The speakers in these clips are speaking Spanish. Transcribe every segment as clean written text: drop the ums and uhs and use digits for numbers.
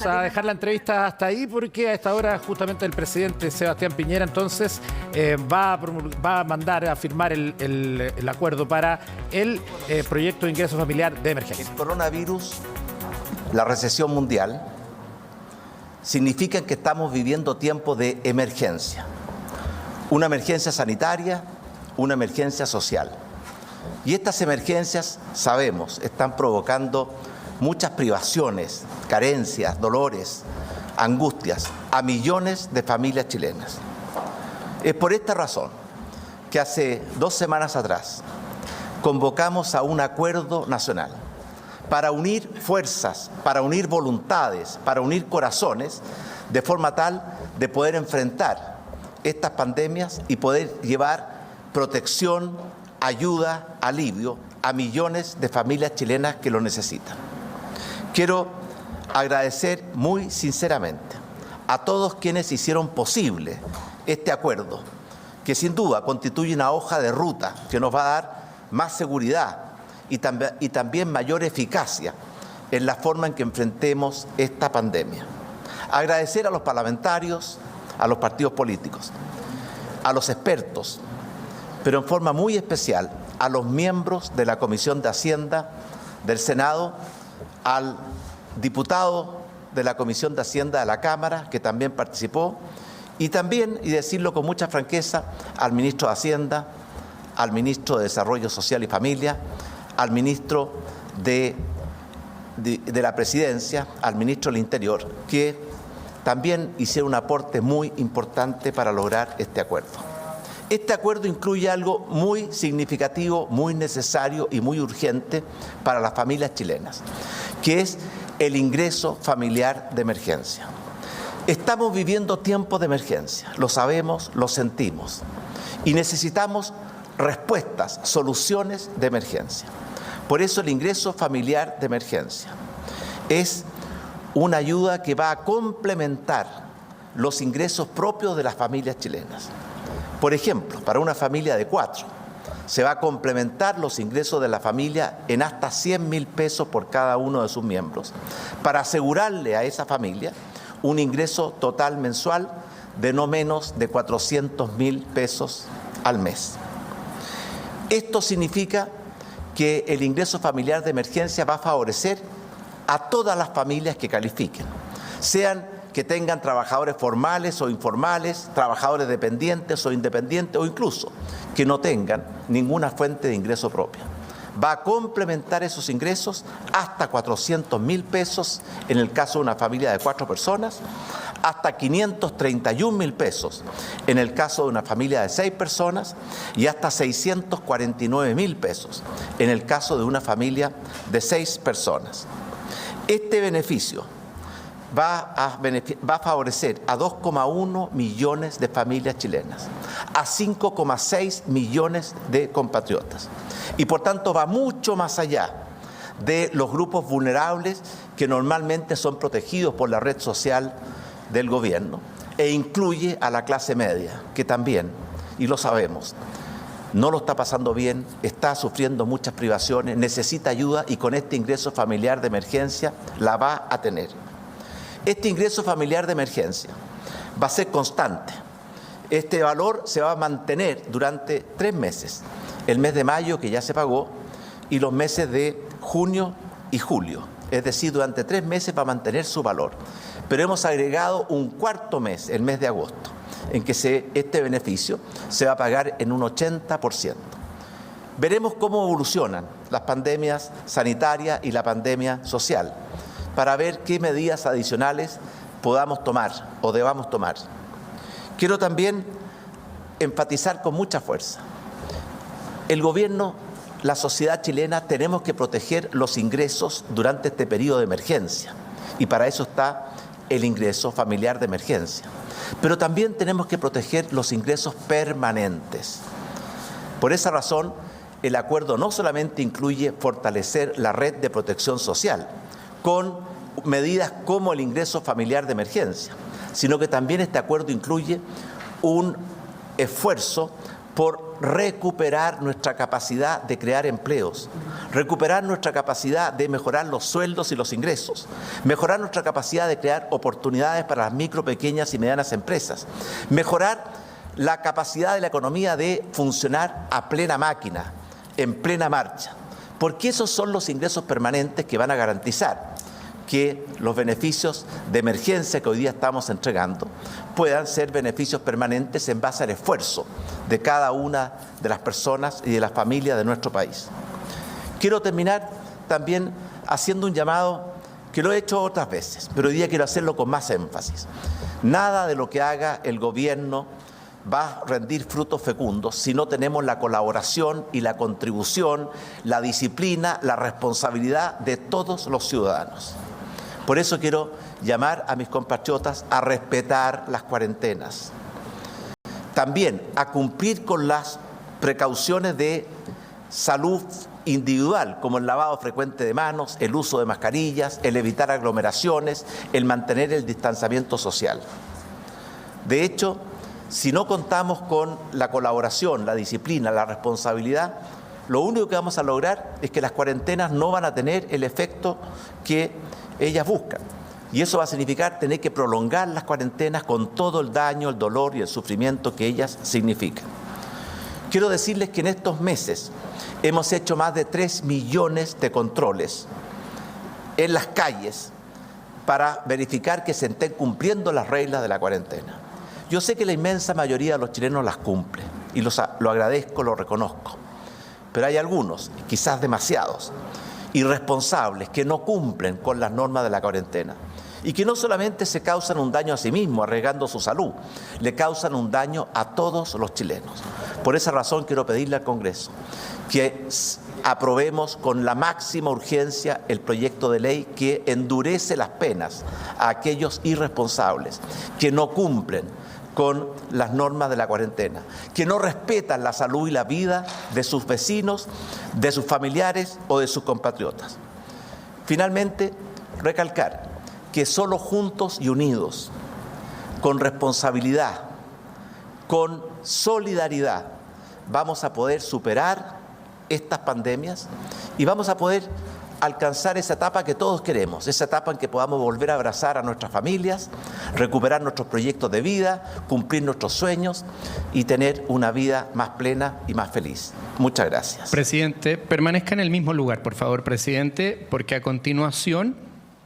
Vamos a dejar la entrevista hasta ahí porque a esta hora justamente el presidente Sebastián Piñera entonces va a mandar a firmar el acuerdo para el proyecto de ingreso familiar de emergencia. El coronavirus, la recesión mundial, significan que estamos viviendo tiempos de emergencia. Una emergencia sanitaria, una emergencia social. Y estas emergencias, sabemos, están provocando muchas privaciones, carencias, dolores, angustias a millones de familias chilenas. Es por esta razón que hace 2 semanas atrás convocamos a un acuerdo nacional para unir fuerzas, para unir voluntades, para unir corazones, de forma tal de poder enfrentar estas pandemias y poder llevar protección, ayuda, alivio a millones de familias chilenas que lo necesitan. Quiero agradecer muy sinceramente a todos quienes hicieron posible este acuerdo, que sin duda constituye una hoja de ruta que nos va a dar más seguridad y también mayor eficacia en la forma en que enfrentemos esta pandemia. Agradecer a los parlamentarios, a los partidos políticos, a los expertos, pero en forma muy especial a los miembros de la Comisión de Hacienda del Senado, al diputado de la Comisión de Hacienda de la Cámara, que también participó, y también, y decirlo con mucha franqueza, al ministro de Hacienda, al ministro de Desarrollo Social y Familia, al ministro de la Presidencia, al ministro del Interior, que también hicieron un aporte muy importante para lograr este acuerdo. Este acuerdo incluye algo muy significativo, muy necesario y muy urgente para las familias chilenas, que es el ingreso familiar de emergencia. Estamos viviendo tiempos de emergencia, lo sabemos, lo sentimos, y necesitamos respuestas, soluciones de emergencia. Por eso el ingreso familiar de emergencia es una ayuda que va a complementar los ingresos propios de las familias chilenas. Por ejemplo, para una familia de 4, se va a complementar los ingresos de la familia en hasta 100.000 pesos por cada uno de sus miembros, para asegurarle a esa familia un ingreso total mensual de no menos de 400.000 pesos al mes. Esto significa que el ingreso familiar de emergencia va a favorecer a todas las familias que califiquen, sean que tengan trabajadores formales o informales, trabajadores dependientes o independientes, o incluso que no tengan ninguna fuente de ingreso propia. Va a complementar esos ingresos hasta 400.000 pesos en el caso de una familia de 4 personas, hasta 531.000 pesos en el caso de una familia de 6 personas y hasta 649.000 pesos en el caso de una familia de 6 personas. Este beneficio va a favorecer a 2,1 millones de familias chilenas, a 5,6 millones de compatriotas. Y por tanto va mucho más allá de los grupos vulnerables que normalmente son protegidos por la red social del gobierno, e incluye a la clase media, que también, y lo sabemos, no lo está pasando bien, está sufriendo muchas privaciones, necesita ayuda y con este ingreso familiar de emergencia la va a tener. Este ingreso familiar de emergencia va a ser constante. Este valor se va a mantener durante 3 meses. El mes de mayo, que ya se pagó, y los meses de junio y julio. Es decir, durante 3 meses va a mantener su valor. Pero hemos agregado un 4.º mes, el mes de agosto, en que este beneficio se va a pagar en un 80%. Veremos cómo evolucionan las pandemias sanitarias y la pandemia social, para ver qué medidas adicionales podamos tomar o debamos tomar. Quiero también enfatizar con mucha fuerza. El gobierno, la sociedad chilena, tenemos que proteger los ingresos durante este periodo de emergencia. Y para eso está el ingreso familiar de emergencia. Pero también tenemos que proteger los ingresos permanentes. Por esa razón, el acuerdo no solamente incluye fortalecer la red de protección social, con medidas como el ingreso familiar de emergencia, sino que también este acuerdo incluye un esfuerzo por recuperar nuestra capacidad de crear empleos, recuperar nuestra capacidad de mejorar los sueldos y los ingresos, mejorar nuestra capacidad de crear oportunidades para las micro, pequeñas y medianas empresas, mejorar la capacidad de la economía de funcionar a plena máquina, en plena marcha, porque esos son los ingresos permanentes que van a garantizar que los beneficios de emergencia que hoy día estamos entregando puedan ser beneficios permanentes en base al esfuerzo de cada una de las personas y de las familias de nuestro país. Quiero terminar también haciendo un llamado que lo he hecho otras veces, pero hoy día quiero hacerlo con más énfasis. Nada de lo que haga el gobierno va a rendir frutos fecundos si no tenemos la colaboración y la contribución, la disciplina, la responsabilidad de todos los ciudadanos. Por eso quiero llamar a mis compatriotas a respetar las cuarentenas. También a cumplir con las precauciones de salud individual, como el lavado frecuente de manos, el uso de mascarillas, el evitar aglomeraciones, el mantener el distanciamiento social. De hecho, si no contamos con la colaboración, la disciplina, la responsabilidad, lo único que vamos a lograr es que las cuarentenas no van a tener el efecto que ellas buscan. Y eso va a significar tener que prolongar las cuarentenas con todo el daño, el dolor y el sufrimiento que ellas significan. Quiero decirles que en estos meses hemos hecho más de 3 millones de controles en las calles para verificar que se estén cumpliendo las reglas de la cuarentena. Yo sé que la inmensa mayoría de los chilenos las cumple y lo agradezco, lo reconozco. Pero hay algunos, quizás demasiados, irresponsables que no cumplen con las normas de la cuarentena y que no solamente se causan un daño a sí mismos, arriesgando su salud, le causan un daño a todos los chilenos. Por esa razón quiero pedirle al Congreso que aprobemos con la máxima urgencia el proyecto de ley que endurece las penas a aquellos irresponsables que no cumplen con las normas de la cuarentena, que no respetan la salud y la vida de sus vecinos, de sus familiares o de sus compatriotas. Finalmente, recalcar que solo juntos y unidos, con responsabilidad, con solidaridad, vamos a poder superar estas pandemias y vamos a poder alcanzar esa etapa que todos queremos, esa etapa en que podamos volver a abrazar a nuestras familias, recuperar nuestros proyectos de vida, cumplir nuestros sueños y tener una vida más plena y más feliz. Muchas gracias. Presidente, permanezca en el mismo lugar, por favor, presidente, porque a continuación,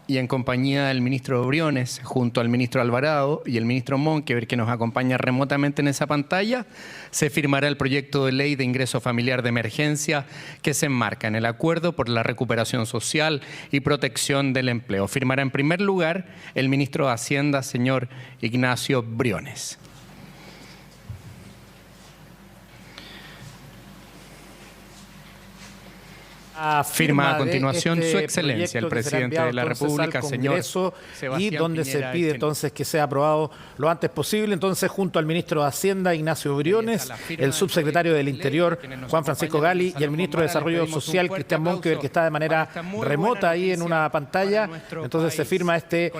y en compañía del ministro Briones, junto al ministro Alvarado y el ministro Monkever, que nos acompaña remotamente en esa pantalla, se firmará el proyecto de ley de ingreso familiar de emergencia que se enmarca en el Acuerdo por la Recuperación Social y Protección del Empleo. Firmará en primer lugar el ministro de Hacienda, señor Ignacio Briones. Firma a continuación su excelencia el presidente de la República, señor Sebastián y donde Piñera, se pide entonces que sea aprobado lo antes posible. Entonces, junto al ministro de Hacienda, Ignacio Briones, el subsecretario del Interior, Juan Francisco Gali, y el ministro de Desarrollo Social, Cristian Monkever, que está de manera remota ahí en una pantalla. Entonces se firma este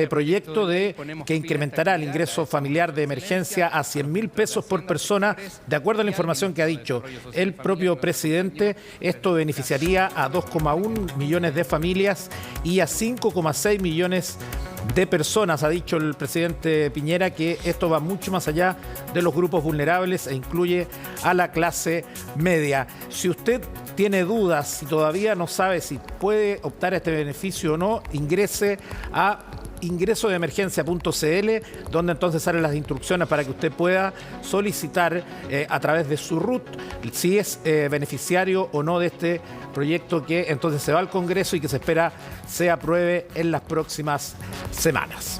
proyecto que incrementará el ingreso familiar de emergencia a 100.000 pesos por persona. De acuerdo a la información que ha dicho el propio presidente, esto beneficiaría a 2,1 millones de familias y a 5,6 millones de personas. Ha dicho el presidente Piñera que esto va mucho más allá de los grupos vulnerables e incluye a la clase media. Si usted tiene dudas, si todavía no sabe si puede optar a este beneficio o no, ingrese a ingresodeemergencia.cl, donde entonces salen las instrucciones para que usted pueda solicitar a través de su RUT si es beneficiario o no de este proyecto que entonces se va al Congreso y que se espera se apruebe en las próximas semanas.